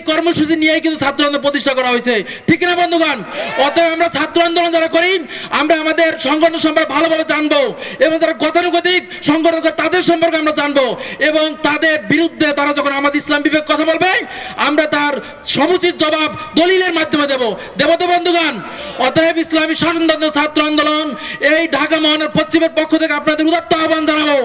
কর্মসূচি নিয়ে কিন্তু ছাত্র আন্দোলন প্রতিষ্ঠা করা হয়েছে, ঠিক না বন্ধুগণ? অতএব আমরা ছাত্র আন্দোলন যারা করি, আমরা আমাদের সংগঠন সম্পর্কে ভালোভাবে জানবো এবং যারা গতানুগতিক সংগঠন করে তাদের সম্পর্কে আমরা জানবো এবং তাদের বিরুদ্ধে তারা যখন আমাদের ইসলাম বিবেক কথা বলবে আমরা তার সমুচিত জবাব দলিলের মাধ্যমে দেব তো বন্ধুগণ। অতএব ইসলামী শাসনতন্ত্র ছাত্র আন্দোলন এই ঢাকা মহানগর পশ্চিমের পক্ষ থেকে আপনাদের উদাত্ত আহ্বান জানাবো,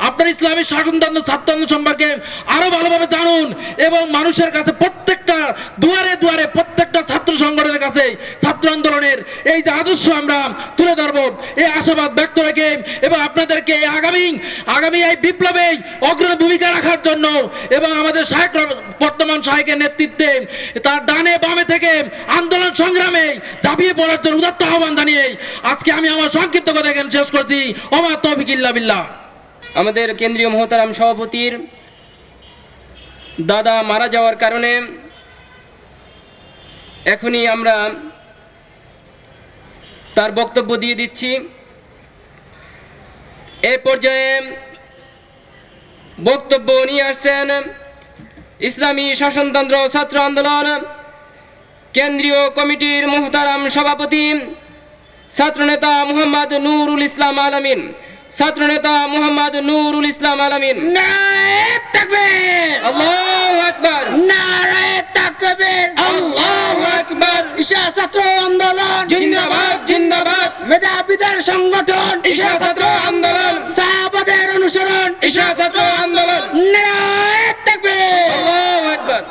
আপনার ইসলামী শাসনতন্ত্র ছাত্র আন্দোলন সম্পর্কে আরো ভালোভাবে জানুন এবং মানুষের কাছে প্রত্যেকটা দুয়ারে দুয়ারে প্রত্যেকটা ছাত্র সংগঠনের কাছে ছাত্র আন্দোলনের এই যে আদর্শ আমরা তুলে ধরবো এই আশাবাদ ব্যক্ত রেখে এবং আপনাদেরকে আগামী এই বিপ্লবে অগ্রণী ভূমিকা রাখার জন্য এবং আমাদের শাহেক বর্তমান শাহেকের নেতৃত্বে তার ডানে বামে থেকে আন্দোলন সংগ্রামে ঝাঁপিয়ে পড়ার জন্য উদাত্ত আহ্বান জানিয়ে আজকে আমি আমার সংক্ষিপ্ত কথা এখানে শেষ করছি। ওমা তৌফিক ইল্লা বিল্লাহ। আমাদের কেন্দ্রীয় মহতারাম সভাপতির দাদা মারা যাওয়ার কারণে এখনই আমরা তার বক্তব্য দিয়ে দিচ্ছি। এই পর্যায়ে বক্তব্য নিয়ে আসছেন ইসলামী শাসনতন্ত্র ছাত্র আন্দোলন কেন্দ্রীয় কমিটির মহতারাম সভাপতি ছাত্রনেতা মুহাম্মদ নুরুল ইসলাম আলামিন। ছাত্রনেতা মুহাম্মদ নুরুল ইসলাম আলামিন। নারায়ে তাকবীর, আল্লাহু আকবার, নারায়ে তাকবীর, আল্লাহু আকবার। ঈশা ছাত্র আন্দোলন জিন্দাবাদ জিন্দাবাদ, মেধাবীদের সংগঠন ঈশা ছাত্র আন্দোলন, সাহাবাদের অনুসরণ ঈশা ছাত্র আন্দোলন। নারায়ে তাকবীর। আল্লাহু আকবার।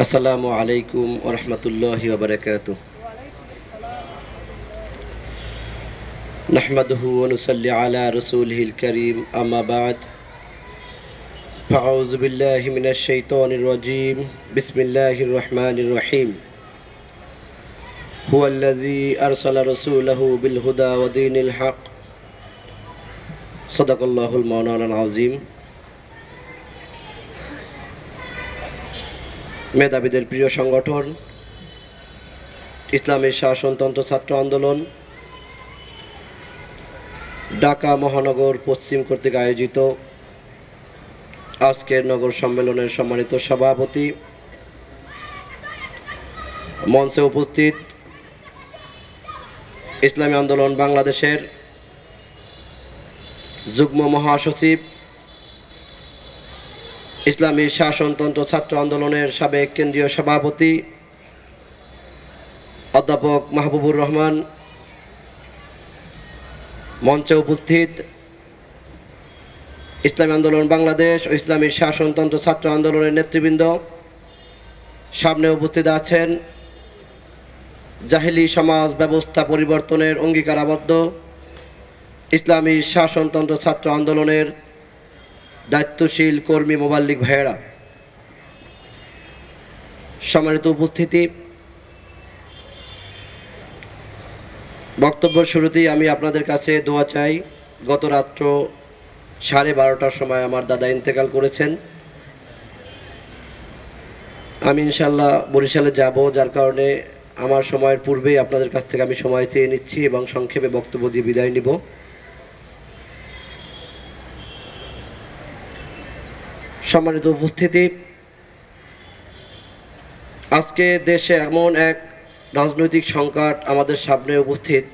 আসসালামু আলাইকুম ওয়া রাহমাতুল্লাহি ওয়া বারাকাতুহু। নাহমাদুহু ওয়া নুসাল্লি আলা রাসূলিহিল কারীম, আম্মা বা'দ। ফাউযু বিল্লাহি মিনাশ শাইতানির রাজীম। বিসমিল্লাহির রহমানির রহিম। হুয়াল্লাযী আরসালা রাসূলাহু বিল হুদা ওয়া দীনিল হক। সাদাকাল্লাহুল মাওলানাল আযীম। মেধাবীদের প্রিয় সংগঠন ইসলামী শাসনতন্ত্র ছাত্র আন্দোলন ঢাকা মহানগর পশ্চিম কর্তৃক আয়োজিত আজকের নগর সম্মেলনের সম্মানিত সভাপতি, মঞ্চে উপস্থিত ইসলামী আন্দোলন বাংলাদেশের যুগ্ম মহাসচিব, ইসলামী শাসনতন্ত্র ছাত্র আন্দোলনের সাবেক কেন্দ্রীয় সভাপতি অধ্যাপক মাহবুবুর রহমান, মঞ্চে উপস্থিত ইসলামী আন্দোলন বাংলাদেশ ও ইসলামী শাসনতন্ত্র ছাত্র আন্দোলনের নেতৃবৃন্দ, সামনে উপস্থিত আছেন জাহেলি সমাজ ব্যবস্থা পরিবর্তনের অঙ্গীকারাবদ্ধ ইসলামী শাসনতন্ত্র ছাত্র আন্দোলনের দায়িত্বশীল কর্মী মোবাল্লিক ভাইয়েরা, সম্মানিত উপস্থিতি, বক্তব্য শুরুতেই আমি আপনাদের কাছে দোয়া চাই। গত রাত্র 12:30টার সময় আমার দাদা ইন্তেকাল করেছেন। আমি ইনশাল্লাহ বরিশালে যাব, যার কারণে আমার সময়ের পূর্বেই আপনাদের কাছ থেকে আমি সময় চেয়ে নিচ্ছি এবং সংক্ষেপে বক্তব্য দিয়ে বিদায় নিব। সম্মানিত উপস্থিতি, আজকে দেশে এমন এক রাজনৈতিক সংকট আমাদের সামনে উপস্থিত।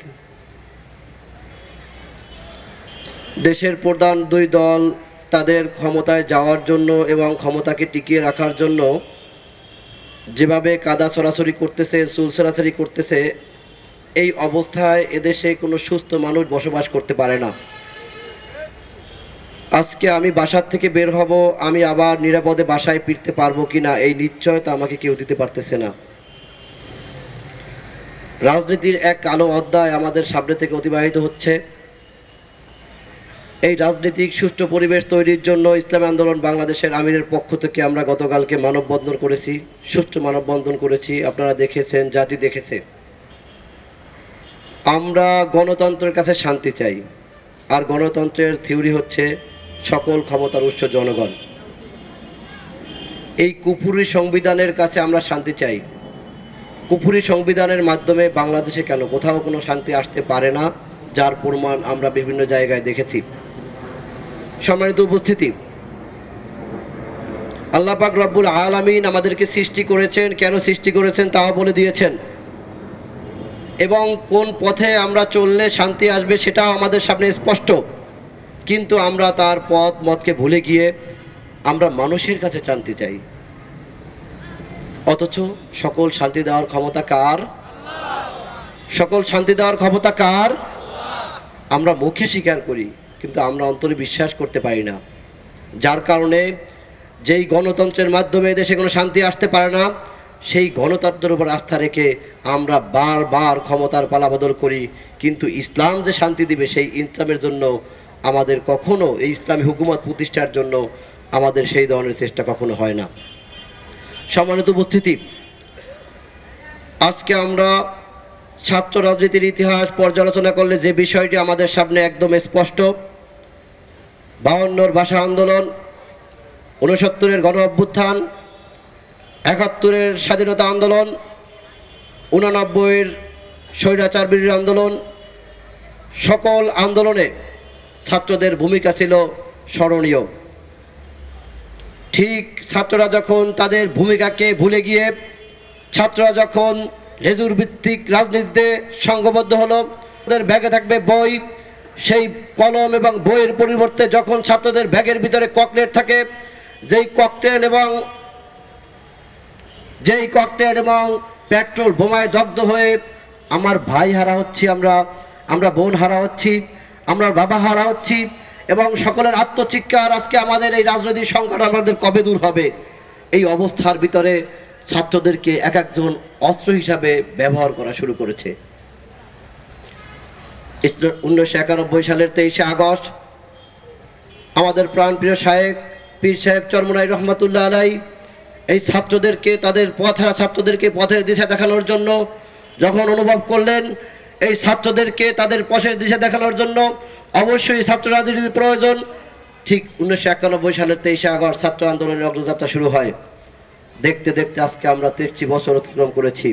দেশের প্রধান দুই দল তাদের ক্ষমতায় যাওয়ার জন্য এবং ক্ষমতাকে টিকিয়ে রাখার জন্য যেভাবে কাদা ছড়াছড়ি করতেছে, চুল ছড়াছড়ি করতেছে, এই অবস্থায় এদেশে কোনো সুস্থ মানুষ বসবাস করতে পারে না। আজকে আমি বাসার থেকে বের হব, আমি আবার নিরাপদে বাসায় ফিরতে পারবো কিনা এই নিশ্চয়তা আমাকে কেউ দিতে পারতেছে না। রাজনীতির এক কালো অধ্যায় আমাদের সামনে থেকে অতিবাহিত হচ্ছে। এই রাজনৈতিক সুষ্ঠু পরিবেশ তৈরির জন্য ইসলামী আন্দোলন বাংলাদেশের আমিরের পক্ষ থেকে আমরা গতকালকে মানববন্ধন করেছি, সুষ্ঠু মানববন্ধন করেছি। আপনারা দেখেছেন, জাতি দেখেছে। আমরা গণতন্ত্রের কাছে শান্তি চাই, আর গণতন্ত্রের থিওরি হচ্ছে সকল ক্ষমতার উৎস জনগণ। এই কুফুরি সংবিধানের কাছে আমরা শান্তি চাই। কুফরি সংবিধানের মাধ্যমে বাংলাদেশে কেন কোথাও কোনো শান্তি আসতে পারে না, যার প্রমাণ আমরা বিভিন্ন জায়গায় দেখেছি। সম্মানিত উপস্থিতি, আল্লাহ পাক রব্বুল আলামিন আমাদেরকে সৃষ্টি করেছেন, কেন সৃষ্টি করেছেন তাও বলে দিয়েছেন, এবং কোন পথে আমরা চললে শান্তি আসবে সেটাও আমাদের সামনে স্পষ্ট। কিন্তু আমরা তার পথ মতকে ভুলে গিয়ে আমরা মানুষের কাছে শান্তি চাই, অথচ সকল শান্তি দেওয়ার ক্ষমতা কার? সকল শান্তি দেওয়ার ক্ষমতা কার? আমরা মুখে স্বীকার করি, কিন্তু আমরা অন্তরে বিশ্বাস করতে পারি না। যার কারণে যেই গণতন্ত্রের মাধ্যমে দেশে কোনো শান্তি আসতে পারে না, সেই গণতন্ত্রের উপর আস্থা রেখে আমরা বারবার ক্ষমতার পালাবদল করি, কিন্তু ইসলাম যে শান্তি দিবে সেই ইসলামের জন্য আমাদের কখনো, এই ইসলামী হুকুমত প্রতিষ্ঠার জন্য আমাদের সেই ধরনের চেষ্টা কখনো হয় না। সম্মানিত উপস্থিতি, আজকে আমরা ছাত্র রাজনীতির ইতিহাস পর্যালোচনা করলে যে বিষয়টি আমাদের সামনে একদম স্পষ্ট, 52 ভাষা আন্দোলন, 69 গণ অভ্যুত্থান, 71 স্বাধীনতা আন্দোলন, 89 স্বৈরাচার বিরোধী আন্দোলন, সকল আন্দোলনে ছাত্রদের ভূমিকা ছিল স্মরণীয়। ঠিক ছাত্ররা যখন তাদের ভূমিকাকে ভুলে গিয়ে ছাত্ররা যখন লেজুর ভিত্তিক রাজনীতিতে সংঘবদ্ধ হলো, তাদের ব্যাগে থাকবে বই, সেই কলম এবং বইয়ের পরিবর্তে যখন ছাত্রদের ব্যাগের ভিতরে ককটেল থাকে, যেই ককটেল এবং পেট্রোল বোমায় দগ্ধ হয়ে আমার ভাই হারা হচ্ছি, আমরা বোন হারা হচ্ছি, আমরা বাবা হারা হচ্ছি, এবং সকলের আত্মচিৎকার আজকে আমাদের এই রাজনৈতিক সংকট আমাদের কবে দূর হবে, এই অবস্থার ভিতরে ছাত্রদেরকে এক একজন অস্ত্র হিসাবে ব্যবহার করা শুরু করেছে। 1991 সালের 23 আগস্ট আমাদের প্রাণপ্রিয় শায়েখ পীর সাহেব চরমনাই রহমতুল্লাহ আলাই এই ছাত্রদেরকে, তাদের পথহারা ছাত্রদেরকে পথের দিশা দেখানোর জন্য যখন অনুভব করলেন এই ছাত্রদেরকে তাদের পথের দিশা দেখানোর জন্য অবশ্যই ছাত্র রাজনীতির প্রয়োজন, ঠিক 1991 সালের 23 আগস্ট ছাত্র আন্দোলনের অগ্রযাত্রা শুরু হয়। দেখতে দেখতে আজকে আমরা 23 বছর অতিক্রম করেছি।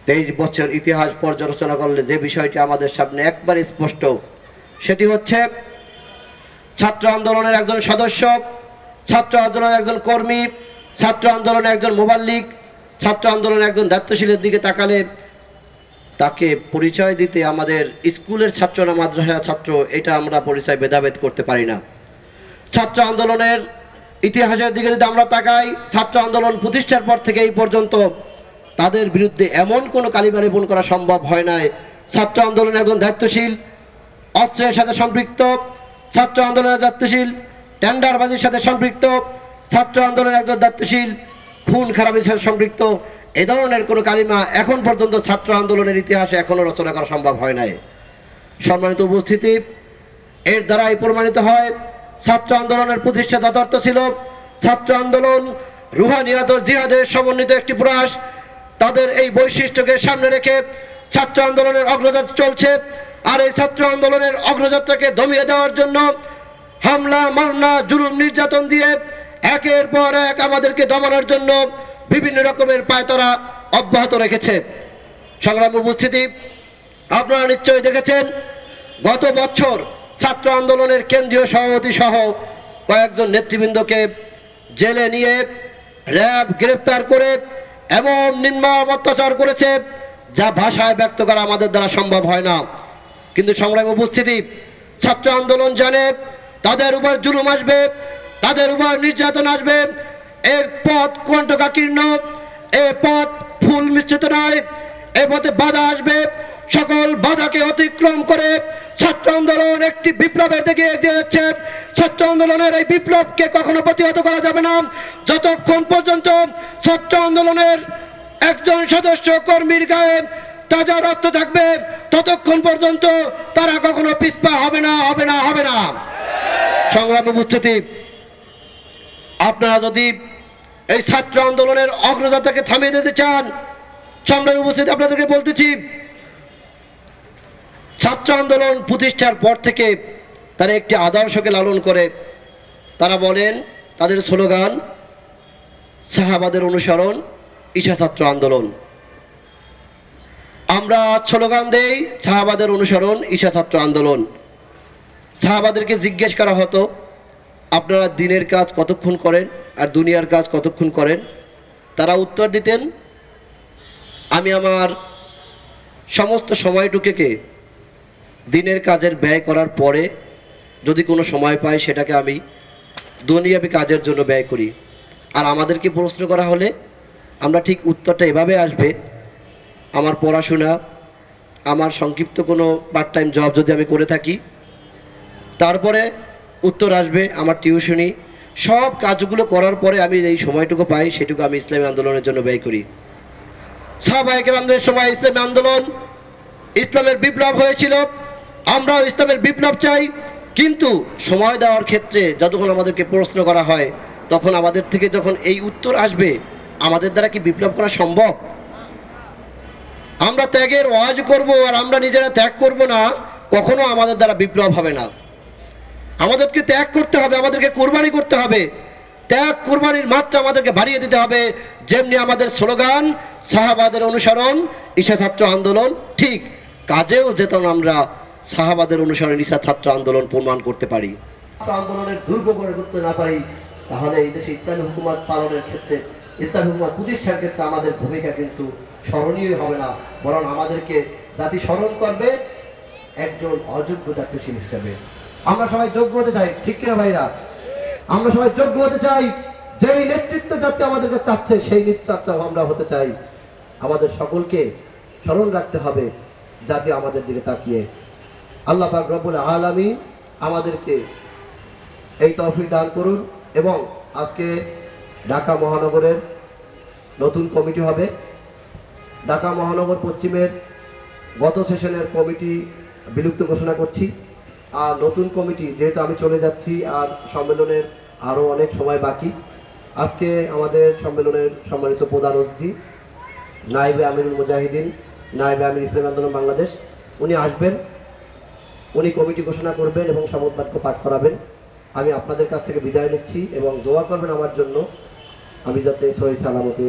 23 বছর ইতিহাস পর্যালোচনা করলে যে বিষয়টি আমাদের সামনে একবারে স্পষ্ট, সেটি হচ্ছে ছাত্র আন্দোলনের একজন সদস্য, ছাত্র আন্দোলনের একজন কর্মী, ছাত্র আন্দোলনের একজন মোবাল্লিক, ছাত্র আন্দোলনের একজন দায়িত্বশীলের দিকে তাকালে তাকে পরিচয় দিতে আমাদের স্কুলের ছাত্র না মাদ্রাসা ছাত্র, এটা আমরা পরিচয় ভেদাভেদ করতে পারি না। ছাত্র আন্দোলনের ইতিহাসের দিকে যদি আমরা তাকাই, ছাত্র আন্দোলন প্রতিষ্ঠার পর থেকে এই পর্যন্ত তাদের বিরুদ্ধে এমন কোনো কালিমা লেপন করা সম্ভব হয় নাই। ছাত্র আন্দোলনের একজন দায়িত্বশীল অস্ত্রের সাথে সম্পৃক্ত, ছাত্র আন্দোলনের দায়িত্বশীল টেন্ডারবাজির সাথে সম্পৃক্ত, ছাত্র আন্দোলনের একজন দায়িত্বশীল খুন খারাপের সাথে সম্পৃক্ত, এ ধরনের কোনো কালিমা এখন পর্যন্ত ছাত্র আন্দোলনের ইতিহাসে এখনো রচনা করা সম্ভব হয় নাই। সম্মানিত উপস্থিতি, এর দ্বারাই প্রমাণিত হয় ছাত্র আন্দোলনের প্রতিষ্ঠা যথার্থ ছিল। ছাত্র আন্দোলন রুহানিয়াত ও জিহাদের সমন্বিত একটি প্রয়াস। তাদের এই বৈশিষ্ট্যকে সামনে রেখে ছাত্র আন্দোলনের অগ্রযাত্রা চলছে, আর এই ছাত্র আন্দোলনের অগ্রযাত্রাকে দমিয়ে দেওয়ার জন্য হামলা, মামলা, জুলুম, নির্যাতন দিয়ে একের পর এক আমাদেরকে দমানোর জন্য বিভিন্ন রকমের পায়তারা অব্যাহত রেখেছে। সংগ্রামী উপস্থিতি, আপনারা নিশ্চয়ই দেখেছেন গত বছর ছাত্র আন্দোলনের কেন্দ্রীয় সভাপতি সহ কয়েকজন নেতৃবৃন্দকে জেলে নিয়ে র্যাব গ্রেফতার করে এমন নির্মম অত্যাচার করেছে যা ভাষায় ব্যক্ত করা আমাদের দ্বারা সম্ভব হয় না। কিন্তু সংগ্রামী উপস্থিতি, ছাত্র আন্দোলন জানে তাদের উপর জুলুম আসবে, তাদের উপর নির্যাতন আসবে, এর পথ কণ্টকাকীর্ণ, এ পথ ফুল মিশ্রিত নয়, এ পথে বাধা আসবে। সকল বাধাকে অতিক্রম করে ছাত্র আন্দোলন একটি বিপ্লবের দিকে এগিয়ে যাচ্ছে। ছাত্র আন্দোলনের এই বিপ্লবকে কখনো প্রতিহত করা যাবে না যতক্ষণ পর্যন্ত ছাত্র আন্দোলনের একজন সদস্য কর্মীর গায়ে তাজা রক্ত থাকবে, ততক্ষণ পর্যন্ত তারা কখনো পিছপা হবে না, হবে না, হবে না। সংগ্রামী উপস্থিতি, আপনারা যদি এই ছাত্র আন্দোলনের অগ্রযাত্রাকে থামিয়ে দিতে চান, সংগ্রামী উপস্থিতি আপনাদেরকে বলতেছি, ছাত্র আন্দোলন প্রতিষ্ঠার পর থেকে তারা একটি আদর্শকে লালন করে। তারা বলেন, তাদের স্লোগান সাহাবাদের অনুসরণ, ঈশা ছাত্র আন্দোলন। আমরা স্লোগান দেই শাহবাদের অনুসরণ ঈশা ছাত্র আন্দোলন। শাহবাদেরকে জিজ্ঞেস করা হতো আপনারা দিনের কাজ কতক্ষণ করেন আর দুনিয়ার কাজ কতক্ষণ করেন, তারা উত্তর দিতেন আমি আমার সমস্ত সময়টুকুকে দিনের কাজের ব্যয় করার পরে যদি কোনো সময় পাই সেটাকে আমি দুনিয়াবী কাজের জন্য ব্যয় করি। আর আমাদেরকে প্রশ্ন করা হলে আমরা ঠিক উত্তরটা এভাবে আসবে, আমার পড়াশোনা, আমার সংক্ষিপ্ত কোনো পার্ট টাইম জব যদি আমি করে থাকি, তারপরে উত্তর আসবে আমার টিউশনি, সব কাজগুলো করার পরে আমি এই সময়টুকু পাই সেটুকু আমি ইসলামী আন্দোলনের জন্য ব্যয় করি। সাহাবায়ে কেরামদের সময় ইসলামী আন্দোলন, ইসলামের বিপ্লব হয়েছিল, আমরাও ইসলামের বিপ্লব চাই, কিন্তু সময় দেওয়ার ক্ষেত্রে যতক্ষণ আমাদেরকে প্রশ্ন করা হয় তখন আমাদের থেকে যখন এই উত্তর আসবে আমাদের দ্বারা কি বিপ্লব করা সম্ভব? আমরা ত্যাগের ওয়াজ করব আর আমরা নিজেরা ত্যাগ করব না, কখনো আমাদের দ্বারা বিপ্লব হবে না। আমাদেরকে ত্যাগ করতে হবে, আমাদেরকে কোরবানি করতে হবে, ত্যাগ কোরবানির মাত্রা আমাদেরকে বাড়িয়ে দিতে হবে। যেমনি আমাদের স্লোগান শাহবাদের অনুসরণ ঈশা ছাত্র আন্দোলন, ঠিক কাজেও যেন আমরা শাহবাদের অনুসরণ ঈশা ছাত্র আন্দোলন প্রমাণ করতে পারি, আন্দোলনের দুর্গ গড়ে করতে না পারি, তাহলে এই দেশে ইসলামী হুকুমত পালনের ক্ষেত্রে, ইসলামী হুকুমত প্রতিষ্ঠার ক্ষেত্রে আমাদের ভূমিকা কিন্তু স্মরণীয় হবে না, বরং আমাদেরকে জাতি স্মরণ করবে একজন অযোগ্য দায়িত্বশীল হিসেবে। আমরা সবাই যোগ্য হতে চাই, ঠিক কিনা ভাইরা? আমরা সবাই যোগ্য হতে চাই, যেই নেতৃত্ব জাতি আমাদেরকে চাচ্ছে সেই নেতৃত্ব আমরা হতে চাই। আমাদের সকলকে স্মরণ রাখতে হবে জাতি আমাদের দিকে তাকিয়ে। আল্লাহ পাক রব্বুল আলামিন আমাদেরকে এই তৌফিক দান করুন। এবং আজকে ঢাকা মহানগরের নতুন কমিটি হবে। ঢাকা মহানগর পশ্চিমের গত সেশনের কমিটি বিলুপ্ত ঘোষণা করছি, আর নতুন কমিটি যেহেতু আমি চলে যাচ্ছি আর সম্মেলনের আরও অনেক সময় বাকি, আজকে আমাদের সম্মেলনের সম্মানিত প্রধান অতিথি নায়েবে আমিরুল মুজাহিদিন, নায়েবে আমির ইসলামী আন্দোলন বাংলাদেশ, উনি আসবেন, উনি কমিটি ঘোষণা করবেন এবং শপথ বাক্য পাঠ করাবেন। আমি আপনাদের কাছ থেকে বিদায় নিচ্ছি এবং দোয়া করবেন আমার জন্য, আমি যাতে সহি সালামতে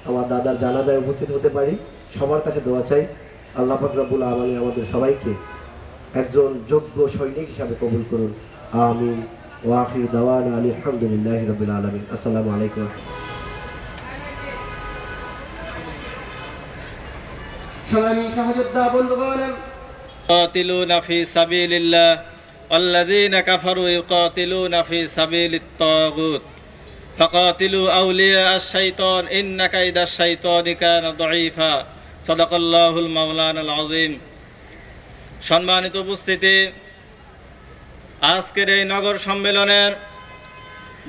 আমার দাদার জানাজায় উপস্থিত হতে পারি। সবার কাছে দোয়া চাই, আল্লাহ পাক রব্বুল আলামিন আমাদের সবাইকে একজন যোগ্য সৈনিক হিসাবে কবুল করুন। আমিন। ওয়া আখিরু দাওয়ানা আলহামদুলিল্লাহি রাব্বিল আলামিন। আসসালামু আলাইকুম। সংগ্রামী সহযোদ্ধা বন্ধুগণ, يقاتلون في سبيل الله والذين كفروا يقاتلون في سبيل الطاغوت فقاتلوا أولياء الشيطان إن كيد الشيطان كان ضعيفا صدق الله المولانا العظيم। সম্মানিত উপস্থিতি, আজকের এই নগর সম্মেলনের,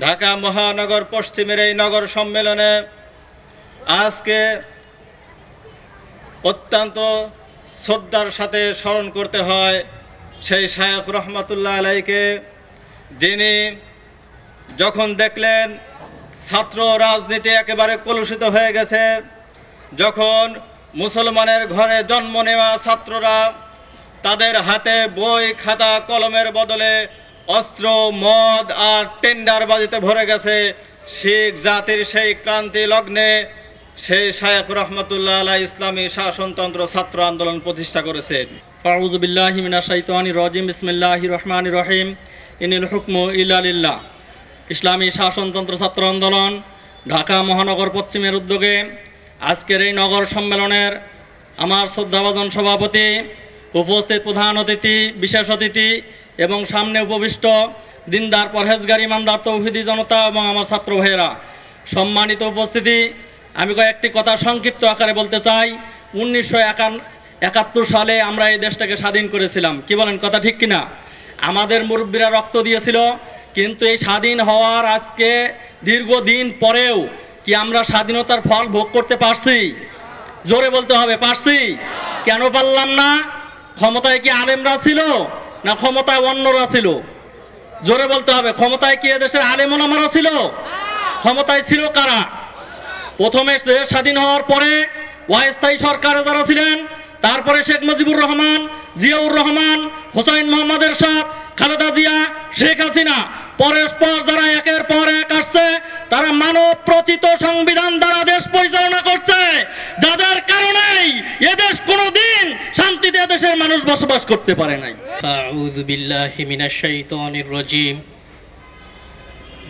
ঢাকা মহানগর পশ্চিমের এই নগর সম্মেলনে আজকে অত্যন্ত শ্রদ্ধার সাথে স্মরণ করতে হয় সেই শায়খ রহমাতুল্লাহ আলাইকে, যিনি যখন দেখলেন ছাত্র রাজনীতি একেবারে কলুষিত হয়ে গেছে, যখন মুসলমানের ঘরে জন্ম নেওয়া ছাত্ররা তাদের হাতে বই খাতা কলমের বদলে অস্ত্র মদ আর টেন্ডারবাজিতে ভরে গেছে, শিখ জাতির সেই ক্রান্তি লগ্নে সেই শায়খ রহমাতুল্লাহ আলাইহি ইসলামী শাসনতন্ত্র ছাত্র আন্দোলন প্রতিষ্ঠা করেছেন। আউযু বিল্লাহি মিনাশ শাইতানির রাজিম। বিসমিল্লাহির রহমানির রহিম। ইনিল হুকমু ইল্লা লিল্লাহ। ইসলামী শাসনতন্ত্র ছাত্র আন্দোলন ঢাকা মহানগর পশ্চিমের উদ্যোগে আজকের এই নগর সম্মেলনের আমার শ্রদ্ধাভাজন সভাপতি, উপস্থিত প্রধান অতিথি, বিশেষ অতিথি এবং সামনে উপবিষ্ট দিনদার পরহেজগার ইমানদার তৌহিদি জনতা এবং আমার ছাত্র ভাইয়েরা, সম্মানিত উপস্থিতি, আমি কয়েকটি কথা সংক্ষিপ্ত আকারে বলতে চাই। 1971 সালে আমরা এই দেশটাকে স্বাধীন করেছিলাম, কি বলেন, কথা ঠিক কিনা? আমাদের মুরব্বীরা রক্ত দিয়েছিল, কিন্তু এই স্বাধীন হওয়ার আজকে দীর্ঘদিন পরেও কি আমরা স্বাধীনতার ফল ভোগ করতে পারছি? জোরে বলতে হবে, পারছি। কেন পারলাম না? ক্ষমতায় কি আলেমরা ছিল না ক্ষমতায় অন্যরা ছিল? জোরে বলতে হবে, ক্ষমতায় কি এদেশের আলেম ওলামারা ছিল? ক্ষমতায় ছিল কারা? প্রথমে দেশ স্বাধীন হওয়ার পরে অস্থায়ী সরকারে যারা ছিলেন, তারপরে শেখ মুজিবুর রহমান, জিয়াউর রহমান, হোসাইন মোহাম্মদ এরশাদ, খালেদা জিয়া, শেখ হাসিনা, পরস্পর যারা একের পর এক আসছে তারা মানব প্রচিত সংবিধান দ্বারা দেশ পরিচালনা করছে, যাদের কারণেই এদেশ কোনোদিন শান্তিতে দেশের মানুষ বসবাস করতে পারে নাই। أعوذ بالله من الشيطان الرجيم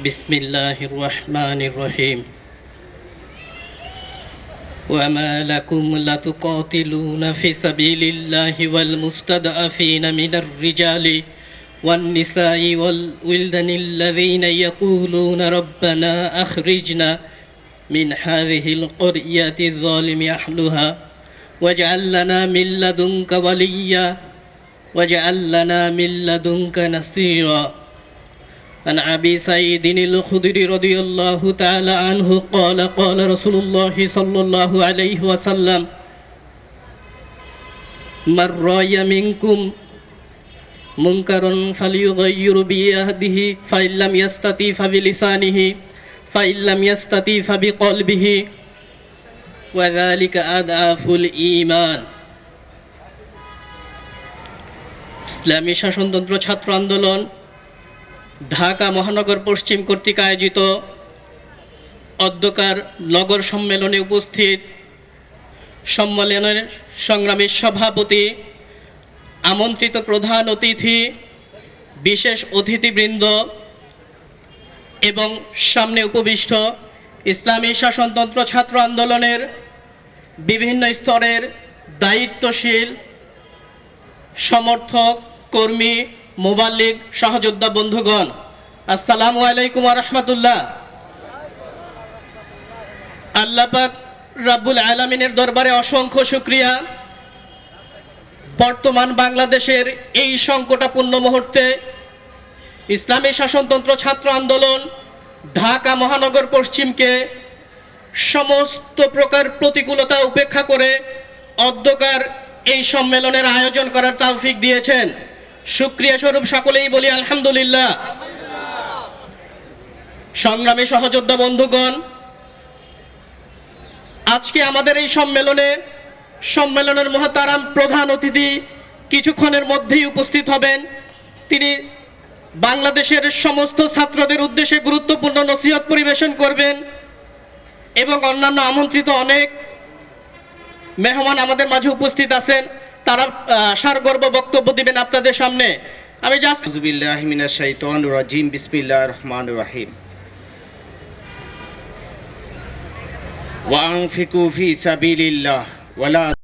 بسم الله الرحمن الرحيم وما لكم لا تقاتلون في سبيل الله والمستضعفين من الرجال والنساء والولدان الذين يقولون ربنا أخرجنا من هذه القرية الظالم أهلها واجعل لنا من لدنك وليا واجعل لنا من لدنك نصيرا. عن أبي سعيد الخدري رضي الله تعالى عنه قال قال رسول الله صلى الله عليه وسلم من رأى منكم منكرا فليغير بيده فإن لم يستطع فبلسانه فإن لم يستطع فبقلبه وذلك أضعف الإيمان. ইসলামী শাসনতন্ত্র ছাত্র আন্দোলন ঢাকা মহানগর পশ্চিম কর্তৃক আয়োজিত অধ্যকার নগর সম্মেলনে উপস্থিত সম্মেলনের সংগ্রামী সভাপতি, আমন্ত্রিত প্রধান অতিথি, বিশেষ অতিথিবৃন্দ এবং সামনে উপবিষ্ট ইসলামী শাসনতন্ত্র ছাত্র আন্দোলনের বিভিন্ন স্তরের দায়িত্বশীল সমর্থক, কর্মী, মোবাল্লিগ, সহযোদ্ধা বন্ধুগণ, আসসালামু আলাইকুম ওয়া রাহমাতুল্লাহ। আল্লাহ পাক রাব্বুল আলামিনের দরবারে অসংখ্য শুকরিয়া, বর্তমান বাংলাদেশের এই সংকটাপূর্ণ মুহূর্তে ইসলামী শাসনতন্ত্র ছাত্র আন্দোলন ঢাকা মহানগর পশ্চিমকে সমস্ত প্রকার প্রতিকূলতা উপেক্ষা করে অধ্যকার এই সম্মেলনের আয়োজন করার তৌফিক দিয়েছেন। শুকরিয়া স্বরূপ সকলেই বলি আলহামদুলিল্লাহ। সংগ্রামী সহযোদ্ধা বন্ধুগণ, আজকে আমাদের এই সম্মেলনের মহতারাম প্রধান অতিথি কিছুক্ষণের মধ্যেই উপস্থিত হবেন। তিনি বাংলাদেশের সমস্ত ছাত্রদের উদ্দেশ্যে গুরুত্বপূর্ণ নসিহত পরিবেশন করবেন এবং অন্যান্য আমন্ত্রিত অনেক মেহমান আমাদের মাঝে উপস্থিত আছেন, তারা সারগর্ব বক্তব্য দিবেন আপনাদের সামনে। আমি জাস্ট আউযু বিল্লাহি মিনাশ শাইতানির রাজিম বিসমিল্লাহির রহমানির রহিম ওয়া আনফিকু ফি সাবিলিল্লাহ ওয়া লা